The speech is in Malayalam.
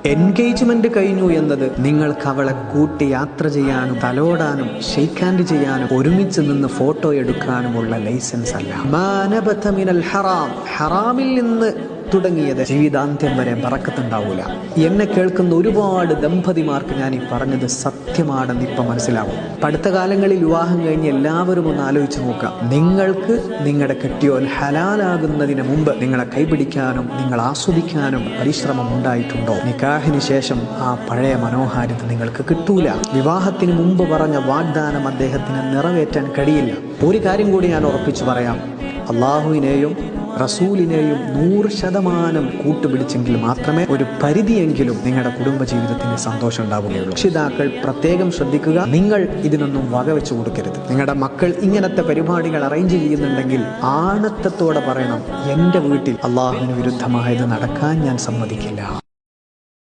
എൻഗേജ്മെന്റ് കഴിഞ്ഞു എന്നത് നിങ്ങൾക്ക് അവളെ കൂട്ടി യാത്ര ചെയ്യാനും തലോടാനും ഷെയ്ക്ക് ഹാൻഡ് ചെയ്യാനും ഒരുമിച്ച് നിന്ന് ഫോട്ടോ എടുക്കാനുമുള്ള ലൈസൻസ് അല്ല. മാ നബത മിനൽ ഹറാം, ഹറാമിൽ നിന്ന് തുടങ്ങിയത് ജീവിതാന്ത്യം വരെ ബറക്കത്തുണ്ടാവൂല. എന്നെ കേൾക്കുന്ന ഒരുപാട് ദമ്പതിമാർക്ക് ഞാൻ ഈ പറഞ്ഞത് സത്യമാണെന്ന് ഇപ്പം മനസ്സിലാവും. അടുത്ത കാലങ്ങളിൽ വിവാഹം കഴിഞ്ഞ് എല്ലാവരും ഒന്ന് ആലോചിച്ച് നോക്കാം. നിങ്ങൾക്ക് നിങ്ങളുടെ കെട്ടിയോൻ ഹലാലാകുന്നതിന് മുമ്പ് നിങ്ങളെ കൈപിടിക്കാനും നിങ്ങൾ ആസ്വദിക്കാനും പരിശ്രമം ഉണ്ടായിട്ടുണ്ടോ? നിക്കാഹിന് ശേഷം ആ പഴയ മനോഹാരിത നിങ്ങൾക്ക് കിട്ടൂല. വിവാഹത്തിന് മുമ്പ് പറഞ്ഞ വാഗ്ദാനം അദ്ദേഹത്തിന് നിറവേറ്റാൻ കഴിയില്ല. ഒരു കാര്യം കൂടി ഞാൻ ഉറപ്പിച്ചു പറയാം, അള്ളാഹുവിനെയും റസൂലിനെയും 100% കൂട്ടുപിടിച്ചെങ്കിൽ മാത്രമേ ഒരു പരിധിയെങ്കിലും നിങ്ങളുടെ കുടുംബജീവിതത്തിന് സന്തോഷം ഉണ്ടാവുകയുള്ളൂ. രക്ഷിതാക്കൾ പ്രത്യേകം ശ്രദ്ധിക്കുക, നിങ്ങൾ ഇതിനൊന്നും വകവെച്ചു കൊടുക്കരുത്. നിങ്ങളുടെ മക്കൾ ഇങ്ങനത്തെ പരിപാടികൾ അറേഞ്ച് ചെയ്യുന്നുണ്ടെങ്കിൽ ആണത്തത്തോടെ പറയണം, എൻ്റെ വീട്ടിൽ അള്ളാഹുവിന് വിരുദ്ധമായത് നടക്കാൻ ഞാൻ സമ്മതിക്കില്ല.